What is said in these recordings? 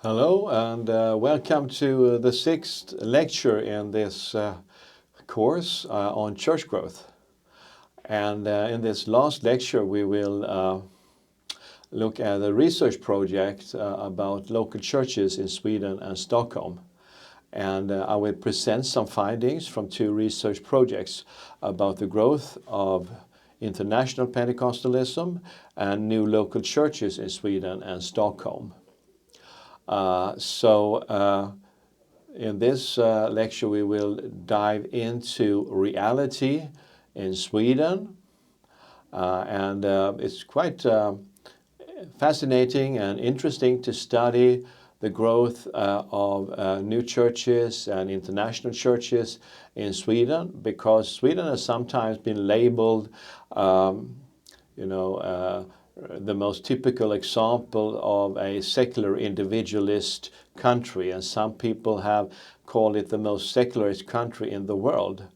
Hello and welcome to the sixth lecture in this course on church growth. And in this last lecture we will look at a research project about local churches in Sweden and Stockholm. And I will present some findings from two research projects about the growth of international Pentecostalism and new local churches in Sweden and Stockholm. In this lecture we will dive into reality in Sweden, and it's quite fascinating and interesting to study the growth of new churches and international churches in Sweden, because Sweden has sometimes been labeled the most typical example of a secular individualist country, and some people have called it the most secularist country in the world,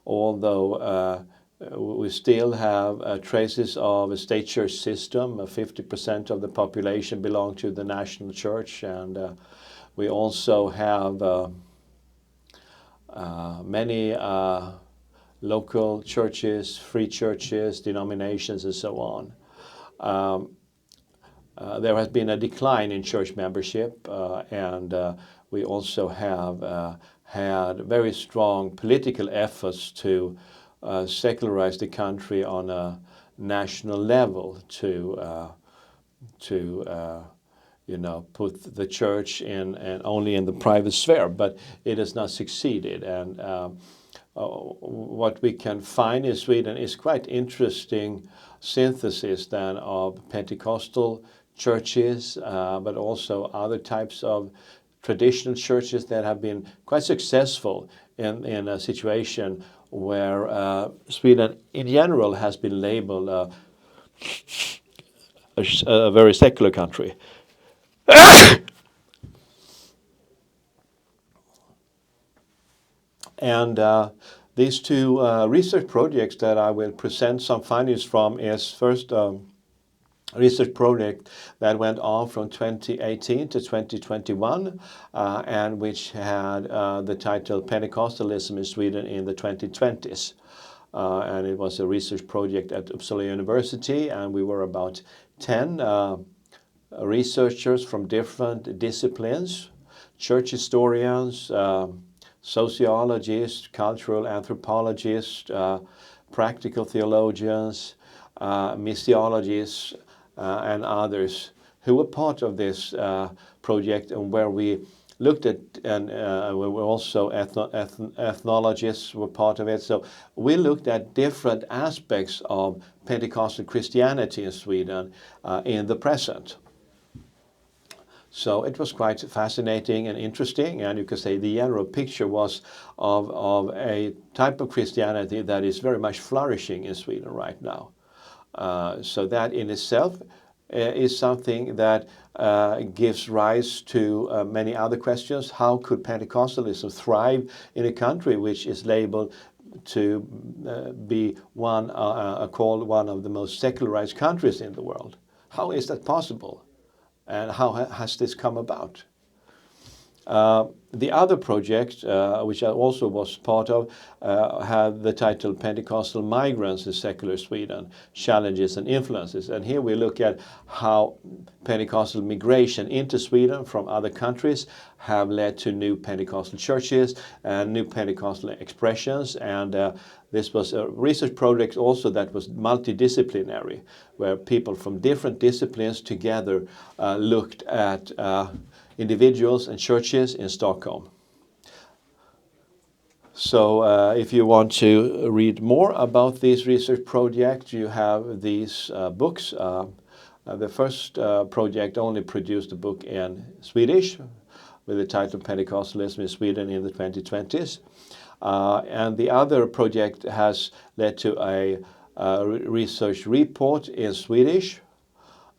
although we still have traces of a state church system. 50% of the population belong to the national church, and we also have many local churches, free churches, denominations, and so on. There has been a decline in church membership, and we also have had very strong political efforts to secularize the country on a national level, to put the church in and only in the private sphere, but it has not succeeded. And what we can find in Sweden is quite interesting synthesis then of Pentecostal churches, but also other types of traditional churches that have been quite successful in a situation where Sweden in general has been labeled a very secular country. And these two research projects that I will present some findings from is first a research project that went on from 2018 to 2021 and which had the title Pentecostalism in Sweden in the 2020s. And it was a research project at Uppsala University, and we were about 10 researchers from different disciplines: church historians, sociologists, cultural anthropologists, practical theologians, missiologists, and others who were part of this project, and where we looked at, and we were also ethnologists were part of it. So we looked at different aspects of Pentecostal Christianity in Sweden in the present. So it was quite fascinating and interesting, and you could say the general picture was of a type of Christianity that is very much flourishing in Sweden right now. So that in itself is something that gives rise to many other questions. How could Pentecostalism thrive in a country which is labeled to be called one of the most secularized countries in the world? How is that possible? And how has this come about? The other project, which I also was part of, had the title Pentecostal Migrants in Secular Sweden, Challenges and Influences. And here we look at how Pentecostal migration into Sweden from other countries have led to new Pentecostal churches and new Pentecostal expressions. And this was a research project also that was multidisciplinary, where people from different disciplines together looked at individuals and churches in Stockholm. So if you want to read more about these research projects, you have these books. The first project only produced a book in Swedish with the title Pentecostalism in Sweden in the 2020s. And the other project has led to a research report in Swedish,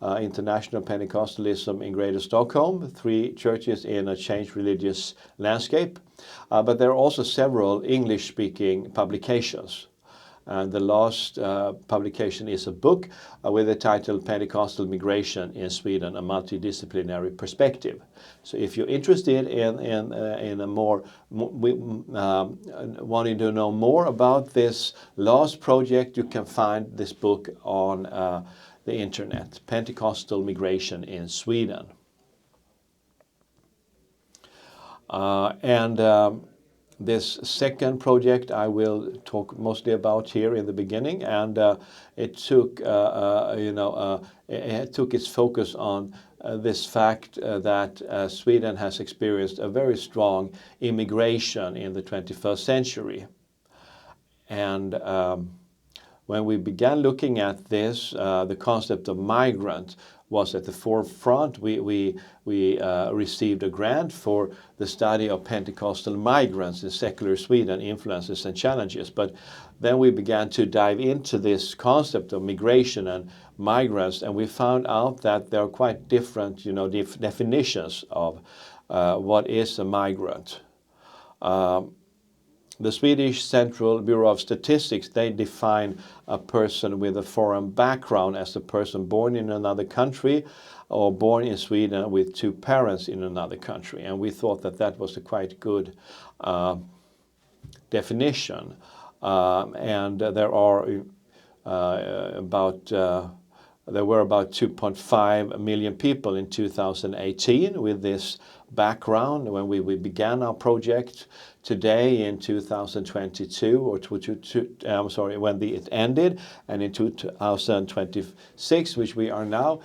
International Pentecostalism in Greater Stockholm, 3 churches in a changed religious landscape. But there are also several English-speaking publications. And the last publication is a book with the title Pentecostal Migration in Sweden, a multidisciplinary perspective. So if you're interested in a more wanting to know more about this last project, you can find this book on the internet, Pentecostal Migration in Sweden. This second project I will talk mostly about here in the beginning, and it took it took its focus on this fact that Sweden has experienced a very strong immigration in the 21st century. And when we began looking at this, the concept of migrant was at the forefront. We received a grant for the study of Pentecostal migrants in secular Sweden, influences and challenges. But then we began to dive into this concept of migration and migrants, and we found out that there are quite different, definitions of what is a migrant. The Swedish Central Bureau of Statistics, they define a person with a foreign background as a person born in another country or born in Sweden with two parents in another country. And we thought that that was a quite good definition. And there were about 2.5 million people in 2018 with this background when we began our project. Today in 2022, or when it ended, and in 2026, which we are now,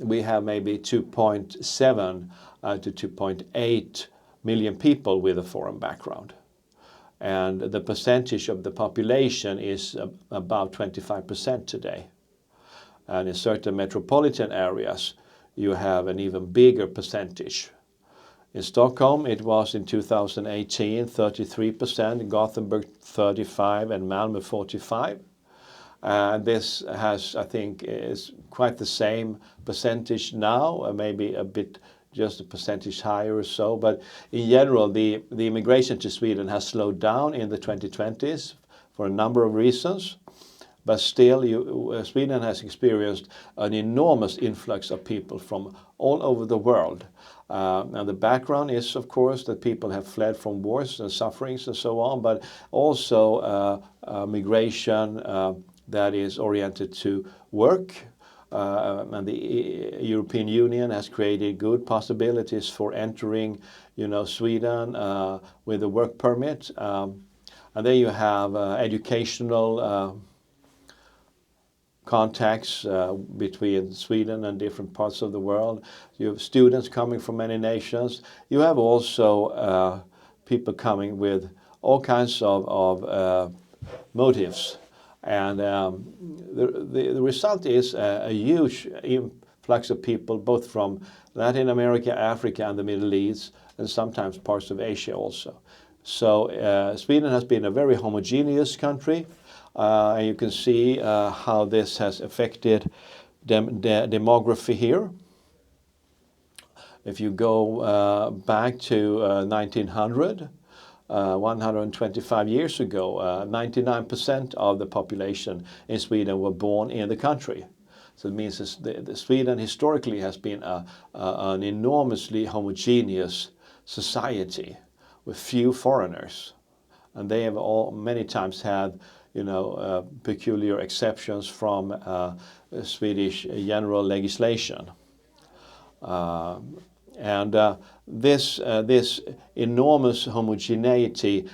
we have maybe 2.7 to 2.8 million people with a foreign background. And the percentage of the population is about 25% today. And in certain metropolitan areas, you have an even bigger percentage. In Stockholm, it was in 2018 33%, in Gothenburg 35%, and Malmö 45%. This has, I think, is quite the same percentage now, maybe a bit just a percentage higher or so. But in general, the immigration to Sweden has slowed down in the 2020s for a number of reasons. But still, Sweden has experienced an enormous influx of people from all over the world. And the background is, of course, that people have fled from wars and sufferings and so on, but also migration that is oriented to work. And the European Union has created good possibilities for entering, Sweden with a work permit. And then you have educational contacts between Sweden and different parts of the world. You have students coming from many nations. You have also people coming with all kinds of motives. And the result is a huge influx of people, both from Latin America, Africa, and the Middle East, and sometimes parts of Asia also. So Sweden has been a very homogeneous country. And you can see how this has affected demography here. If you go back to 1900, 125 years ago, 99% of the population in Sweden were born in the country. So it means that Sweden historically has been an enormously homogeneous society with few foreigners. And they have many times had peculiar exceptions from Swedish general legislation. This enormous homogeneity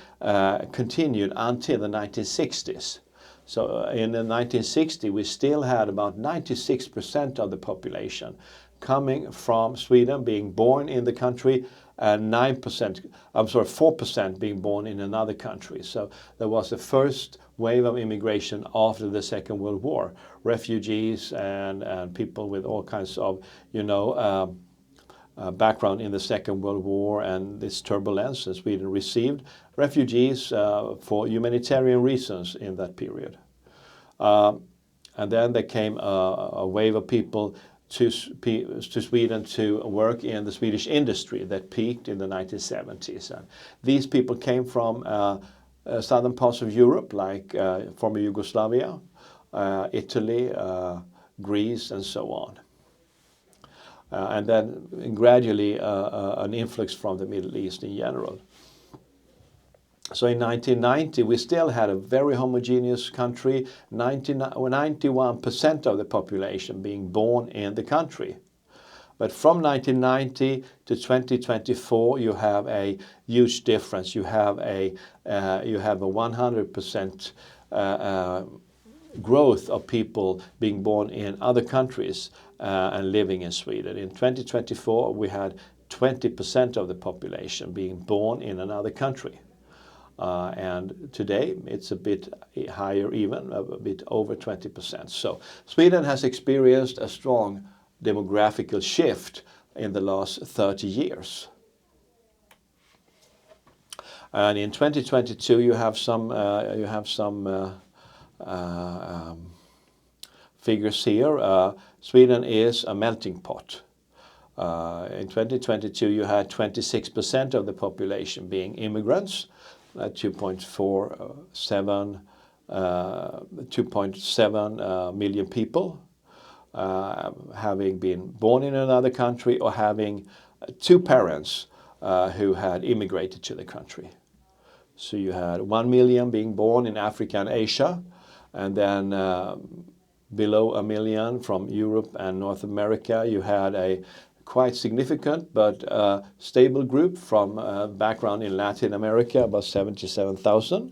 continued until the 1960s. So in the 1960s, we still had about 96% of the population coming from Sweden, being born in the country, and 4% being born in another country. So there was the first wave of immigration after the Second World War. Refugees and people with all kinds of, background in the Second World War and this turbulence, and Sweden received refugees for humanitarian reasons in that period. And then there came a wave of people to Sweden to work in the Swedish industry that peaked in the 1970s. And these people came from southern parts of Europe, like former Yugoslavia, Italy, Greece, and so on. And then gradually an influx from the Middle East in general. So in 1990, we still had a very homogeneous country, 91% of the population being born in the country. But from 1990 to 2024, you have a huge difference. You have a 100% growth of people being born in other countries and living in Sweden. In 2024, we had 20% of the population being born in another country. And today it's a bit higher even, a bit over 20%. So Sweden has experienced a strong demographical shift in the last 30 years. And in 2022 you have some figures here. Sweden is a melting pot. In 2022 you had 26% of the population being immigrants, 2.7 million people having been born in another country or having two parents who had immigrated to the country. So you had 1 million being born in Africa and Asia, and then below 1 million from Europe and North America. You had a quite significant but stable group from background in Latin America, about 77,000.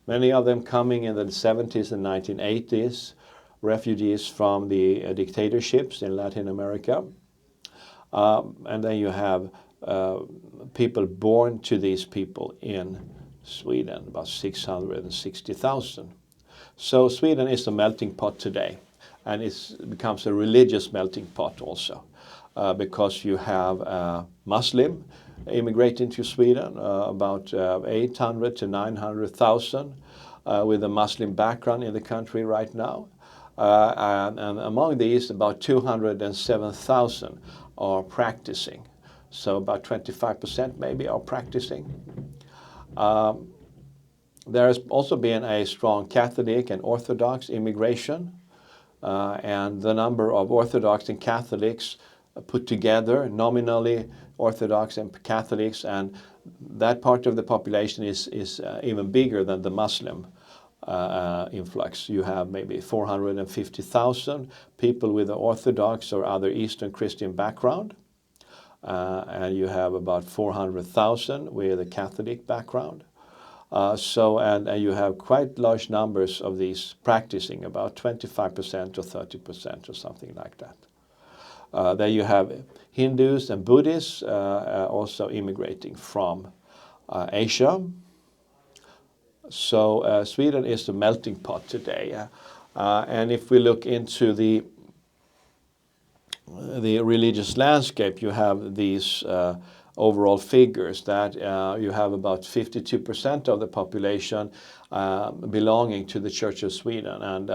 Many of them coming in the 70s and 1980s, refugees from the dictatorships in Latin America. And then you have people born to these people in Sweden, about 660,000. So Sweden is a melting pot today, and it becomes a religious melting pot also. Because you have Muslim immigrating to Sweden, about 800 to 900,000 with a Muslim background in the country right now. And among these, about 207,000 are practicing. So about 25% maybe are practicing. There has also been a strong Catholic and Orthodox immigration. And the number of Orthodox and Catholics put together, nominally Orthodox and Catholics, and that part of the population is even bigger than the Muslim influx. You have maybe 450,000 people with an Orthodox or other Eastern Christian background, and you have about 400,000 with a Catholic background. And you have quite large numbers of these practicing, about 25% or 30% or something like that. Then you have Hindus and Buddhists also immigrating from Asia. So Sweden is the melting pot today. And if we look into the religious landscape, you have these overall figures that you have about 52% of the population belonging to the Church of Sweden. And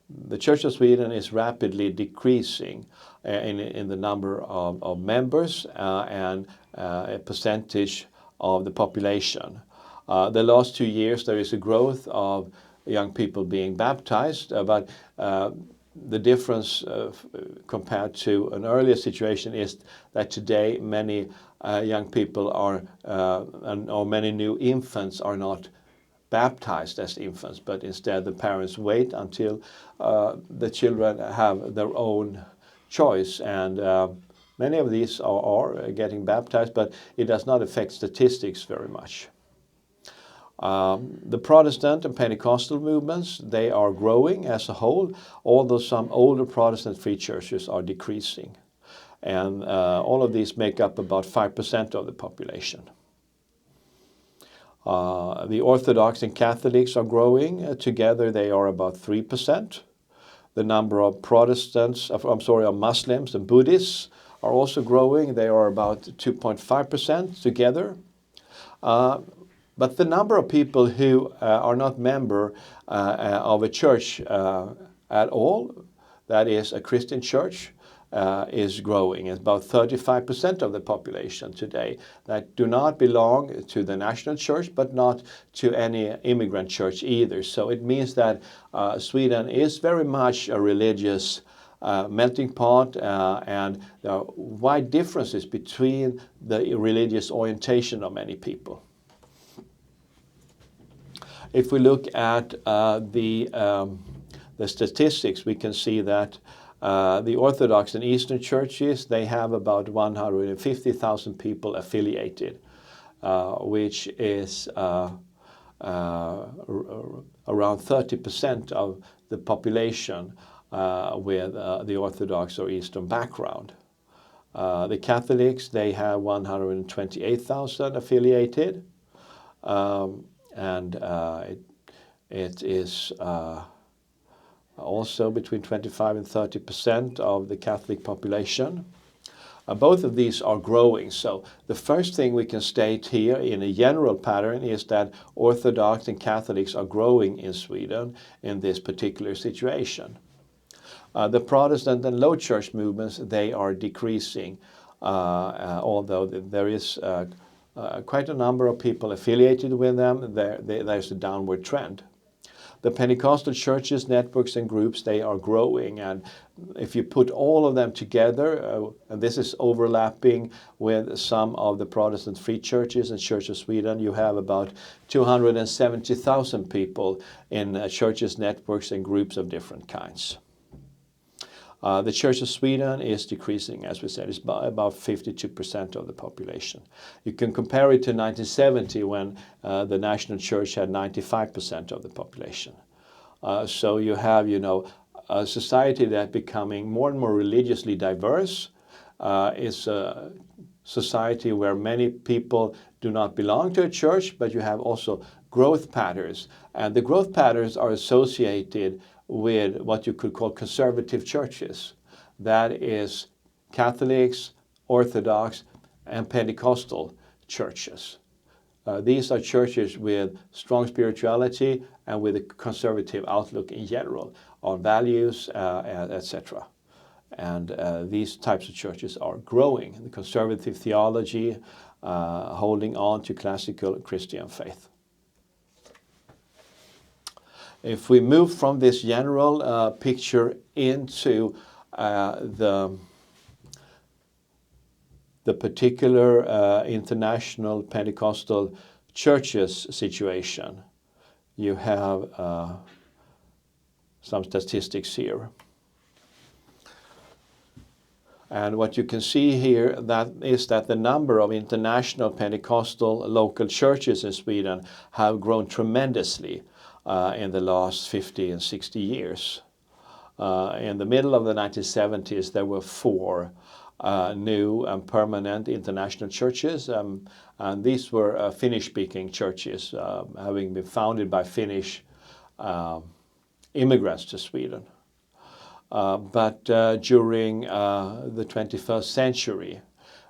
the Church of Sweden is rapidly decreasing in the number of members and a percentage of the population. The last 2 years there is a growth of young people being baptized, but the difference compared to an earlier situation is that today many young people are, or many new infants are not baptized as infants, but instead the parents wait until the children have their own choice. And many of these are getting baptized, but it does not affect statistics very much. The Protestant and Pentecostal movements, they are growing as a whole, although some older Protestant free churches are decreasing. And all of these make up about 5% of the population. The Orthodox and Catholics are growing. Together they are about 3%. The number of of Muslims and Buddhists are also growing. They are about 2.5% together. But the number of people who are not member of a church at all, that is a Christian church, is growing. It's about 35% of the population today that do not belong to the national church, but not to any immigrant church either. So it means that Sweden is very much a religious melting pot, and there are wide differences between the religious orientation of many people. If we look at the statistics, we can see that the Orthodox and Eastern churches, they have about 150,000 people affiliated, which is around 30% of the population with the Orthodox or Eastern background. The Catholics, they have 128,000 affiliated, and it is also between 25 and 30% of the Catholic population. Both of these are growing. So the first thing we can state here in a general pattern is that Orthodox and Catholics are growing in Sweden in this particular situation. The Protestant and low church movements, they are decreasing, although there is quite a number of people affiliated with them. There's a downward trend. The Pentecostal churches, networks and groups, they are growing, and if you put all of them together, and this is overlapping with some of the Protestant free churches and Church of Sweden, you have about 270,000 people in churches, networks and groups of different kinds. The Church of Sweden is decreasing, as we said, it's by about 52% of the population. You can compare it to 1970 when the national church had 95% of the population. So you have, a society that becoming more and more religiously diverse. It's a society where many people do not belong to a church, but you have also growth patterns. And the growth patterns are associated with what you could call conservative churches. That is Catholics, Orthodox, and Pentecostal churches. These are churches with strong spirituality and with a conservative outlook in general on values, etc. And these types of churches are growing. The conservative theology, holding on to classical Christian faith. If we move from this general picture into the particular international Pentecostal churches situation, you have some statistics here. And what you can see here is that the number of international Pentecostal local churches in Sweden have grown tremendously in the last 50 and 60 years. In the middle of the 1970s, there were 4 new and permanent international churches, and these were Finnish-speaking churches, having been founded by Finnish immigrants to Sweden. But during the 21st century,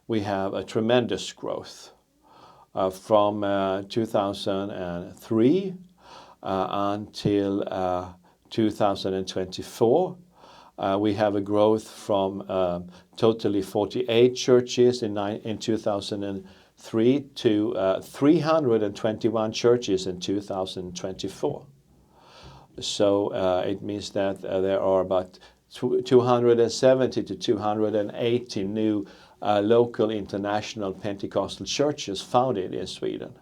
we have a tremendous growth. From 2003 until 2024, we have a growth from totally 48 churches in 2003 to 321 churches in 2024. So it means that there are about 270 to 280 new local international Pentecostal churches founded in Sweden.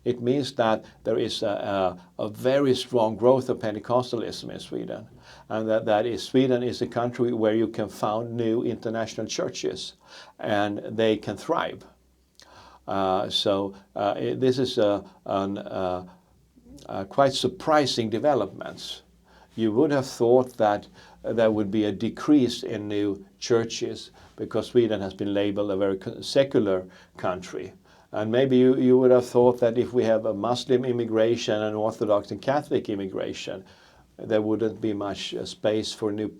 It means that there is a very strong growth of Pentecostalism in Sweden, and that Sweden is a country where you can found new international churches, and they can thrive. This is quite surprising developments. You would have thought that there would be a decrease in new churches because Sweden has been labeled a very secular country. And maybe you would have thought that if we have a Muslim immigration and Orthodox and Catholic immigration, there wouldn't be much space for new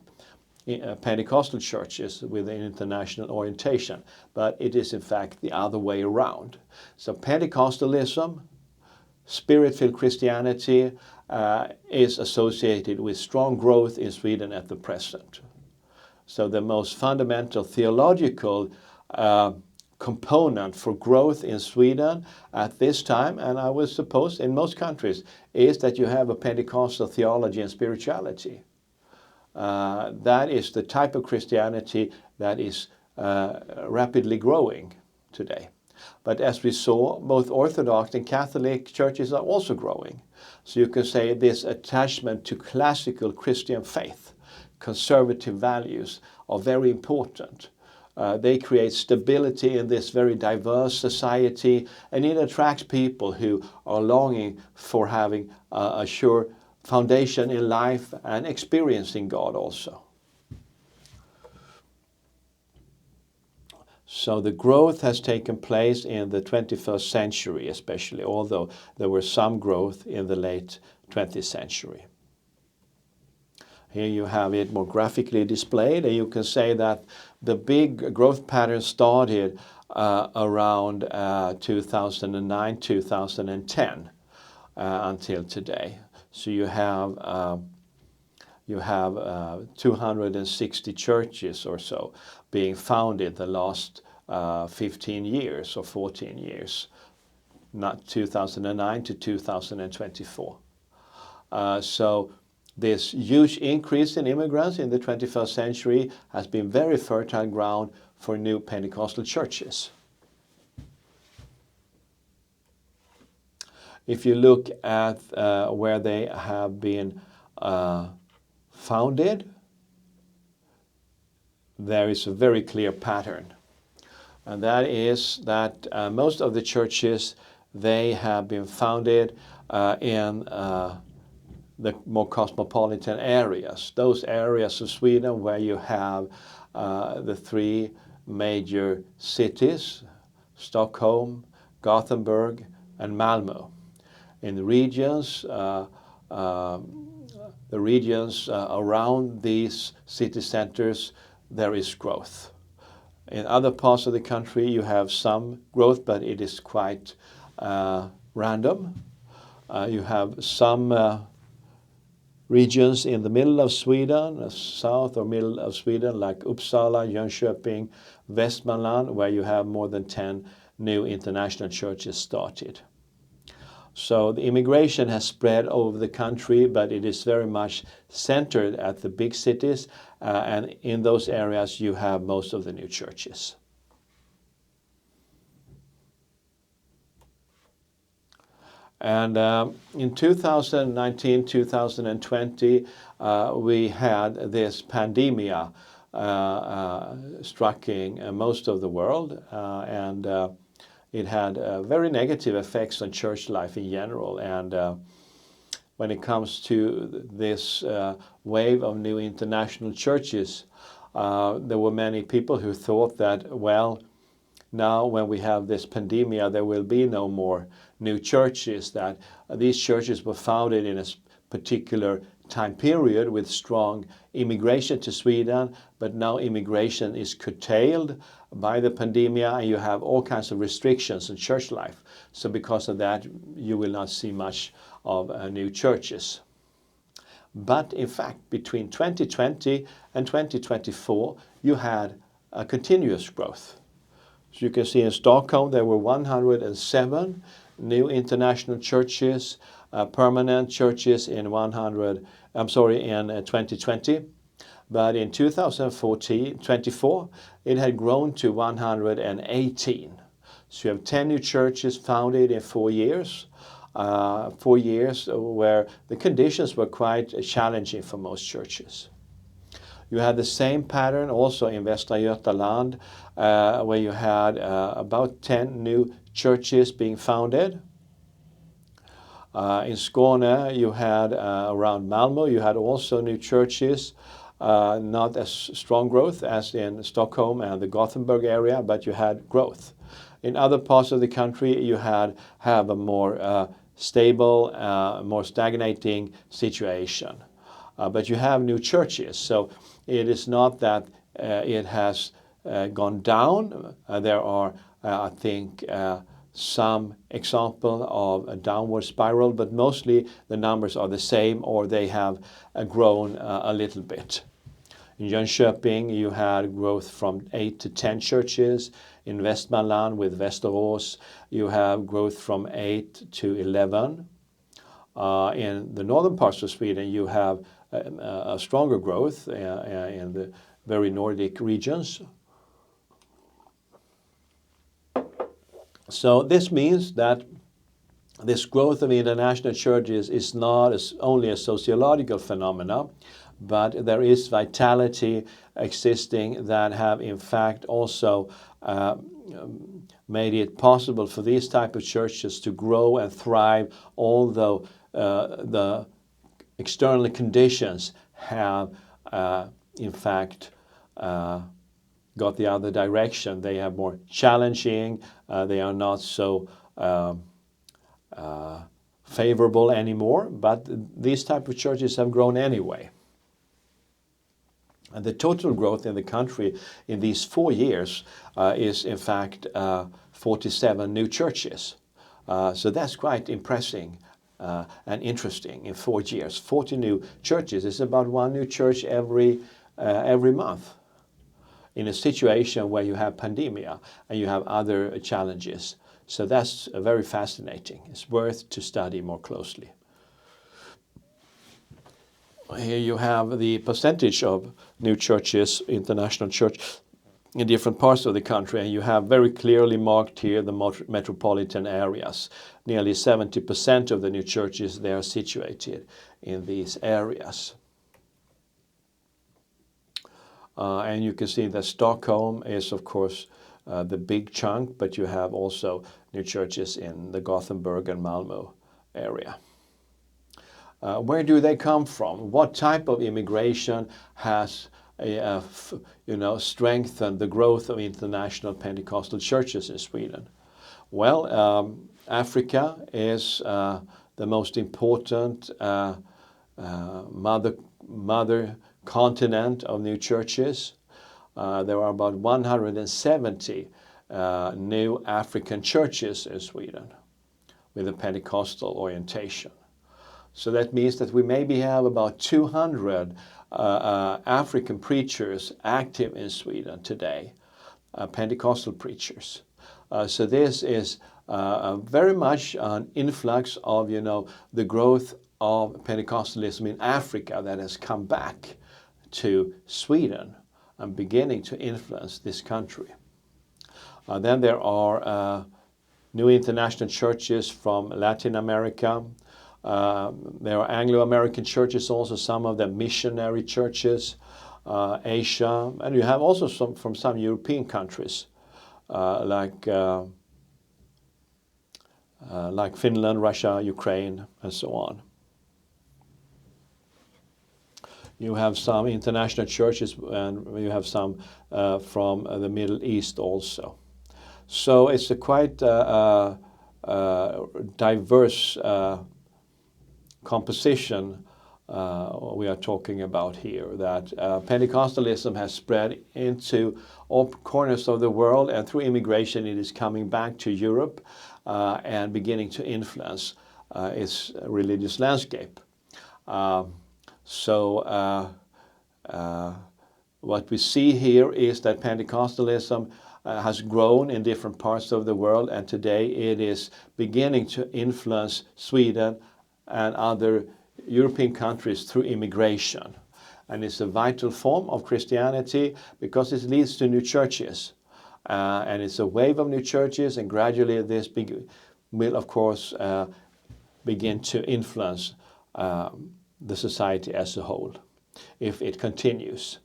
Pentecostal churches with an international orientation. But it is in fact the other way around. So Pentecostalism, Spirit-filled Christianity is associated with strong growth in Sweden at the present. So the most fundamental theological component for growth in Sweden at this time, and I would suppose in most countries, is that you have a Pentecostal theology and spirituality. That is the type of Christianity that is rapidly growing today. But as we saw, both Orthodox and Catholic churches are also growing. So you can say this attachment to classical Christian faith, conservative values, are very important. They create stability in this very diverse society, and it attracts people who are longing for having a sure foundation in life and experiencing God also. So the growth has taken place in the 21st century especially, although there was some growth in the late 20th century. Here you have it more graphically displayed, and you can say that the big growth pattern started around 2009, 2010 until today. So you have 260 churches or so being founded the last 15 years or 14 years, not 2009 to 2024. So this huge increase in immigrants in the 21st century has been very fertile ground for new Pentecostal churches. If you look at where they have been founded, there is a very clear pattern. And that is that most of the churches, they have been founded in the more cosmopolitan areas. Those areas of Sweden where you have the three major cities, Stockholm, Gothenburg, and Malmö. In the regions, around these city centers, there is growth. In other parts of the country, you have some growth, but it is quite random. You have some regions in the middle of Sweden, south or middle of Sweden, like Uppsala, Jönköping, Västmanland, where you have more than 10 new international churches started. So the immigration has spread over the country, but it is very much centered at the big cities, and in those areas you have most of the new churches. And in 2019, 2020, we had this pandemia striking most of the world, and it had very negative effects on church life in general. And when it comes to this wave of new international churches, there were many people who thought that, well, now when we have this pandemia, there will be no more new churches, that these churches were founded in a particular time period with strong immigration to Sweden, but now immigration is curtailed by the pandemia, and you have all kinds of restrictions in church life. So because of that, you will not see much of new churches. But in fact, between 2020 and 2024, you had a continuous growth. So you can see in Stockholm, there were 107 new international churches, permanent churches in 2020. But in 2024, it had grown to 118. So you have 10 new churches founded in 4 years. 4 years where the conditions were quite challenging for most churches. You had the same pattern also in Västra Götaland, where you had about 10 new churches being founded. In Skåne, you had around Malmö, you had also new churches, not as strong growth as in Stockholm and the Gothenburg area, but you had growth. In other parts of the country, you have a more stable, more stagnating situation. But you have new churches, so it is not that it has gone down. There are, I think, some example of a downward spiral, but mostly the numbers are the same, or they have grown a little bit. In Jönköping, you had growth from 8 to 10 churches. In Västmanland with Västerås, you have growth from 8 to 11. In the northern parts of Sweden, you have a stronger growth in the very Nordic regions. So this means that this growth of international churches is not only a sociological phenomenon, but there is vitality existing that have in fact also made it possible for these type of churches to grow and thrive, although the external conditions have in fact got the other direction. They are more challenging, they are not so favorable anymore, but these type of churches have grown anyway. And the total growth in the country in these 4 years is in fact 47 new churches. So that's quite impressive and interesting in 4 years. 40 new churches is about 1 new church every month. In a situation where you have pandemia and you have other challenges. So that's very fascinating. It's worth to study more closely. Here you have the percentage of new churches, international church, in different parts of the country, and you have very clearly marked here the metropolitan areas. Nearly 70% of the new churches, they are situated in these areas. And you can see that Stockholm is, of course, the big chunk, but you have also new churches in the Gothenburg and Malmö area. Where do they come from? What type of immigration has strengthened the growth of international Pentecostal churches in Sweden? Well, Africa is the most important mother continent of new churches. There are about 170 new African churches in Sweden with a Pentecostal orientation. So that means that we maybe have about 200 African preachers active in Sweden today, Pentecostal preachers. So this is very much an influx of, the growth of Pentecostalism in Africa that has come back to Sweden and beginning to influence this country. Then there are new international churches from Latin America. There are Anglo-American churches also, some of them missionary churches, Asia, and you have also some from some European countries like Finland, Russia, Ukraine, and so on. You have some international churches, and you have some from the Middle East also. So it's a quite diverse composition we are talking about here, that Pentecostalism has spread into all corners of the world, and through immigration it is coming back to Europe and beginning to influence its religious landscape. What we see here is that Pentecostalism has grown in different parts of the world, and today it is beginning to influence Sweden and other European countries through immigration. And it's a vital form of Christianity because it leads to new churches. And it's a wave of new churches, and gradually this will, of course, begin to influence the society as a whole, if it continues.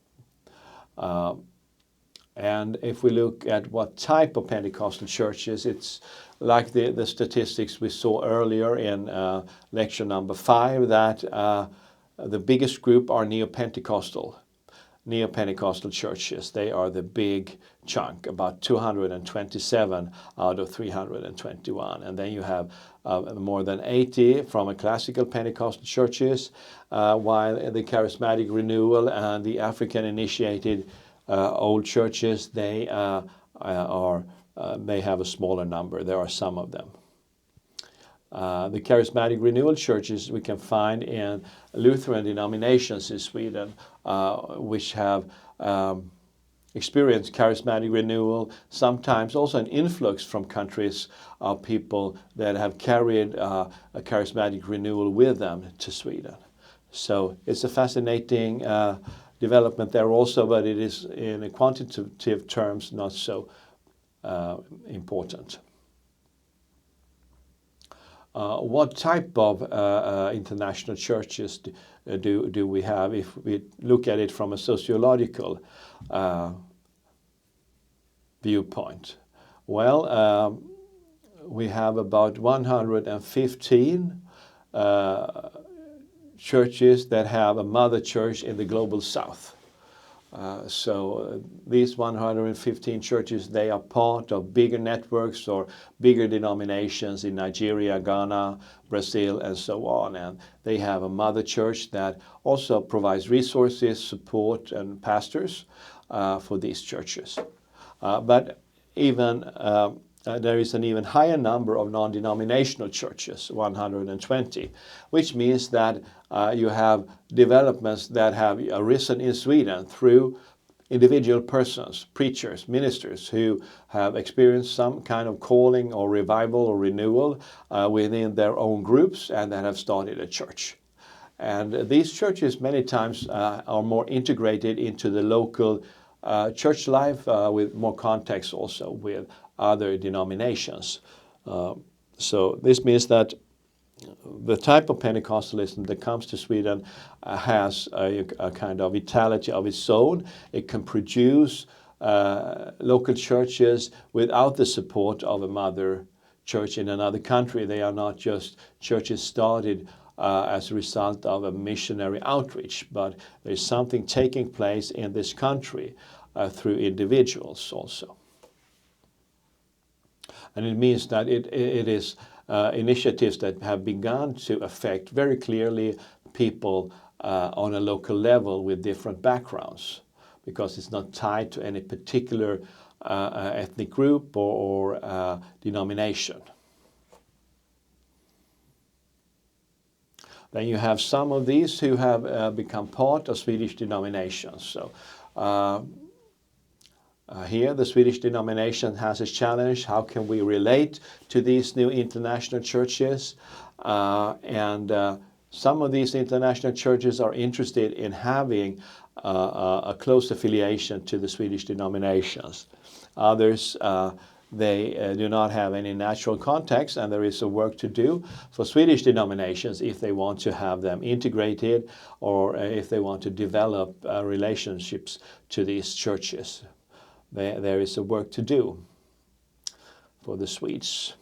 And if we look at what type of Pentecostal churches, it's like the statistics we saw earlier in lecture number 5, that the biggest group are Neo-Pentecostal churches. They are the big chunk, about 227 out of 321. And then you have more than 80 from a classical Pentecostal churches, while the charismatic renewal and the African initiated old churches, they have a smaller number. There are some of them. The charismatic renewal churches we can find in Lutheran denominations in Sweden, which have experienced charismatic renewal, sometimes also an influx from countries of people that have carried a charismatic renewal with them to Sweden. So it's a fascinating development there also, but it is in a quantitative terms not so important. What type of international churches do we have if we look at it from a sociological viewpoint? Well, we have about 115 churches that have a mother church in the global south. So these 115 churches, they are part of bigger networks or bigger denominations in Nigeria, Ghana, Brazil, and so on. And they have a mother church that also provides resources, support, and pastors for these churches. But even there is an even higher number of non-denominational churches, 120, which means that you have developments that have arisen in Sweden through individual persons, preachers, ministers who have experienced some kind of calling or revival or renewal within their own groups and that have started a church. And these churches many times are more integrated into the local church life with more context also with other denominations. So this means that the type of Pentecostalism that comes to Sweden has a kind of vitality of its own. It can produce local churches without the support of a mother church in another country. They are not just churches started as a result of a missionary outreach, but there's something taking place in this country through individuals also. And it means that it is initiatives that have begun to affect very clearly people on a local level with different backgrounds, because it's not tied to any particular ethnic group or denomination. Then you have some of these who have become part of Swedish denominations. So here the Swedish denomination has a challenge. How can we relate to these new international churches? And some of these international churches are interested in having a close affiliation to the Swedish denominations. Others, they do not have any natural context, and there is a work to do for Swedish denominations if they want to have them integrated or if they want to develop relationships to these churches. There is a work to do for the Swedes.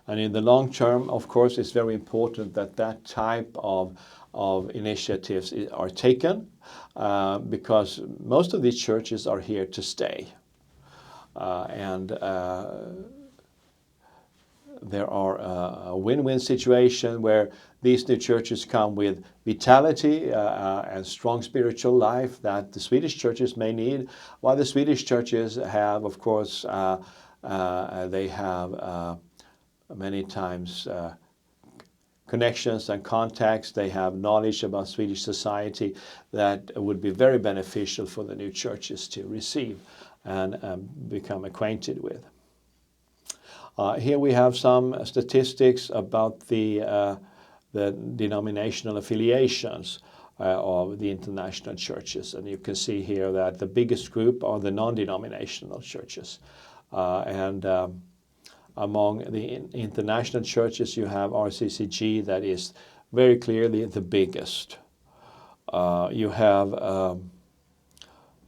And in the long term, of course, it's very important that that type of initiatives are taken because most of these churches are here to stay. And there are a win-win situation where these new churches come with vitality and strong spiritual life that the Swedish churches may need, while the Swedish churches have, of course, they have many times connections and contacts. They have knowledge about Swedish society that would be very beneficial for the new churches to receive and become acquainted with. Here we have some statistics about the denominational affiliations of the international churches. And you can see here that the biggest group are the non-denominational churches. And among the international churches, you have RCCG that is very clearly the biggest. You have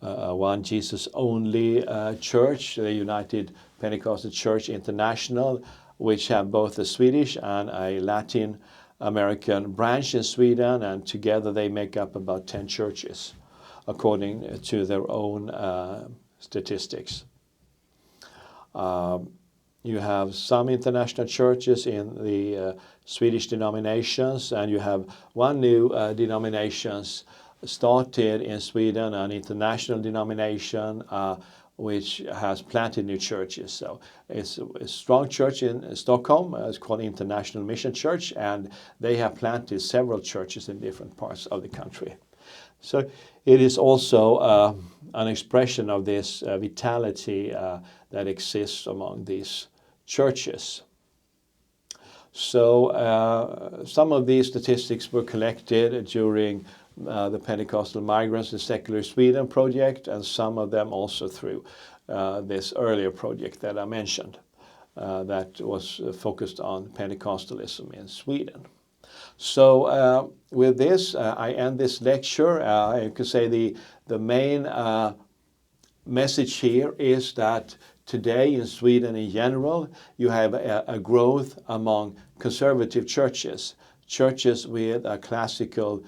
one Jesus only church, the United Pentecostal Church International, which have both a Swedish and a Latin American branch in Sweden, and together they make up about 10 churches, according to their own statistics. You have some international churches in the Swedish denominations, and you have one new denomination started in Sweden, an international denomination which has planted new churches. So it's a strong church in Stockholm. It's called International Mission Church, and they have planted several churches in different parts of the country. So it is also an expression of this vitality that exists among these churches. So some of these statistics were collected during the Pentecostal Migrants in Secular Sweden project, and some of them also through this earlier project that I mentioned that was focused on Pentecostalism in Sweden. So with this, I end this lecture. You could say the main message here is that today in Sweden in general, you have a growth among conservative churches, churches with a classical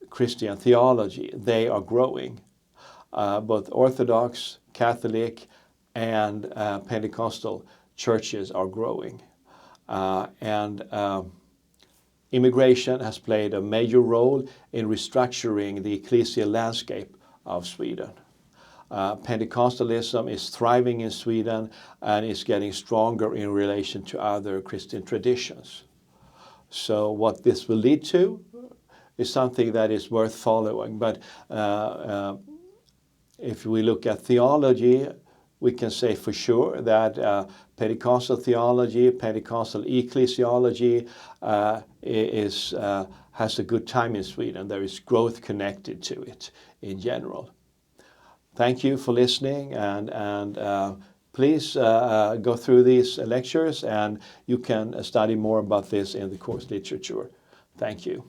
Christian theology. They are growing. Both Orthodox, Catholic, and Pentecostal churches are growing. Immigration has played a major role in restructuring the ecclesial landscape of Sweden. Pentecostalism is thriving in Sweden and is getting stronger in relation to other Christian traditions. So what this will lead to is something that is worth following. But if we look at theology, we can say for sure that Pentecostal theology, Pentecostal ecclesiology has a good time in Sweden. There is growth connected to it in general. Thank you for listening, and please go through these lectures, and you can study more about this in the course literature. Thank you.